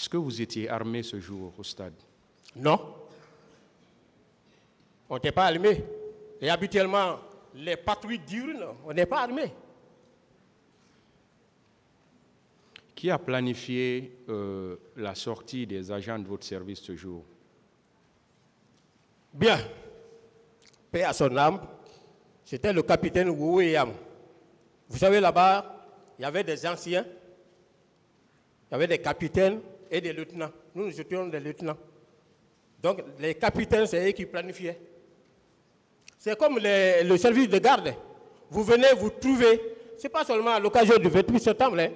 Est-ce que vous étiez armé ce jour au stade? Non. On n'était pas armé. Et habituellement, les patrouilles diurnes, on n'est pas armé. Qui a planifié la sortie des agents de votre service ce jour? Bien. Paix à son âme. C'était le capitaine Wouéam. Vous savez, là-bas, il y avait des anciens, il y avait des capitaines et des lieutenants. Nous étions des lieutenants. Donc, les capitaines, c'est eux qui planifiaient. C'est comme le service de garde. Vous venez, vous trouvez, ce n'est pas seulement à l'occasion du 28 septembre, hein.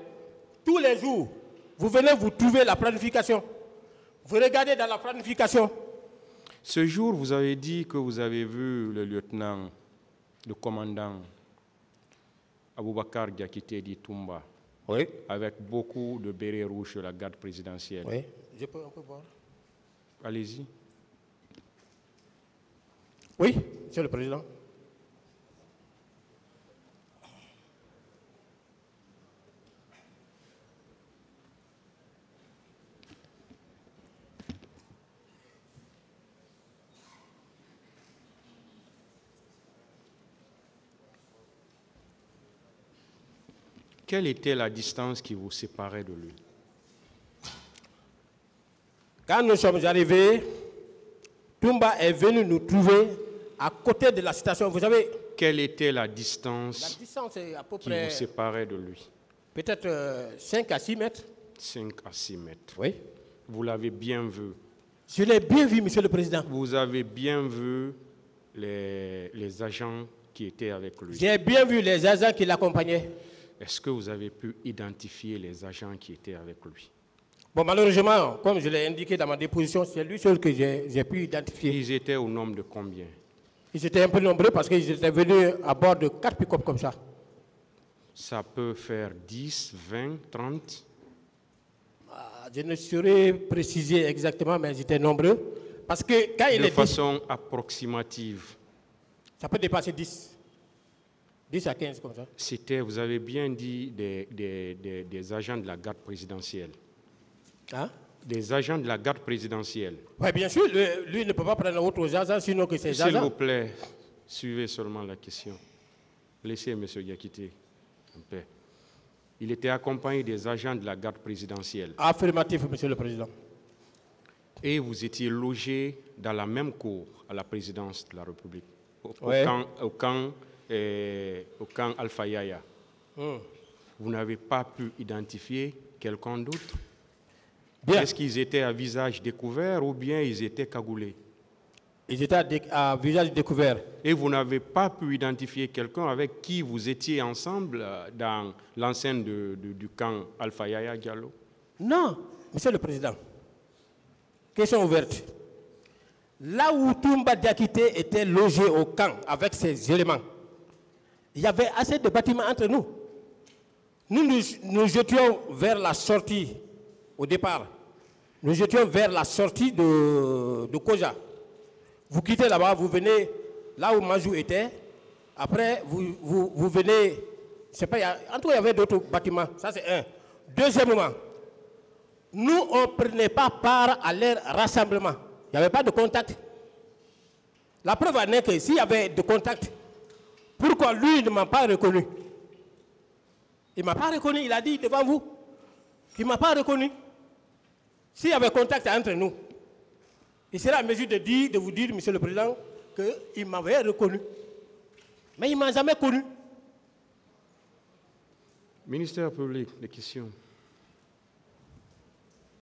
Tous les jours, vous venez, vous trouvez la planification. Vous regardez dans la planification. Ce jour, vous avez dit que vous avez vu le lieutenant, le commandant Aboubakar Diakité dit Toumba, oui, avec beaucoup de bérets rouges de la garde présidentielle. Oui, je peux un peu voir. Allez-y. Oui, Monsieur le Président. Quelle était la distance qui vous séparait de lui? Quand nous sommes arrivés, Toumba est venu nous trouver à côté de la station. Vous savez, quelle était la distance est à peu qui près vous séparait de lui? Peut-être 5 à 6 mètres. 5 à 6 mètres. Oui. Vous l'avez bien vu? Je l'ai bien vu, Monsieur le Président. Vous avez bien vu les agents qui étaient avec lui? J'ai bien vu les agents qui l'accompagnaient. Est-ce que vous avez pu identifier les agents qui étaient avec lui? Bon, malheureusement, comme je l'ai indiqué dans ma déposition, c'est lui seul que j'ai pu identifier. Ils étaient au nombre de combien? Ils étaient un peu nombreux parce qu'ils étaient venus à bord de 4 pick-up comme ça. Ça peut faire 10, 20, 30? Je ne saurais préciser exactement, mais ils étaient nombreux. Parce que quand il est... De façon approximative. Ça peut dépasser 10. 10 à 15 comme ça. C'était, vous avez bien dit, des agents de la garde présidentielle. Hein? Des agents de la garde présidentielle. Oui, bien sûr, lui ne peut pas prendre autre agents sinon que ses agents. S'il vous plaît, suivez seulement la question. Laissez M. Diakité en paix. Il était accompagné des agents de la garde présidentielle. Affirmatif, Monsieur le Président. Et vous étiez logé dans la même cour à la présidence de la République, au camp Alpha Yaya. Vous n'avez pas pu identifier quelqu'un d'autre? Est-ce qu'ils étaient à visage découvert ou bien ils étaient cagoulés? Ils étaient à visage découvert. Et vous n'avez pas pu identifier quelqu'un avec qui vous étiez ensemble dans l'enceinte du camp Alpha Yaya Diallo? Non, Monsieur le Président. Question ouverte. Là où Toumba Diakité était logé au camp avec ses éléments, il y avait assez de bâtiments entre nous. Nous étions vers la sortie, au départ. Nous étions vers la sortie de Koja. Vous quittez là-bas, vous venez là où Majou était. Après, vous venez, je sais pas, en tout cas, il y avait d'autres bâtiments. Ça, c'est un. Deuxièmement, nous, on ne prenait pas part à leur rassemblement. Il n'y avait pas de contact. La preuve en est que s'il y avait de contact, pourquoi lui ne m'a pas reconnu? Il ne m'a pas reconnu, il a dit devant vous qu'il ne m'a pas reconnu. S'il y avait contact entre nous, il serait en mesure de vous dire, Monsieur le Président, qu'il m'avait reconnu. Mais il ne m'a jamais connu. Ministère public, des questions.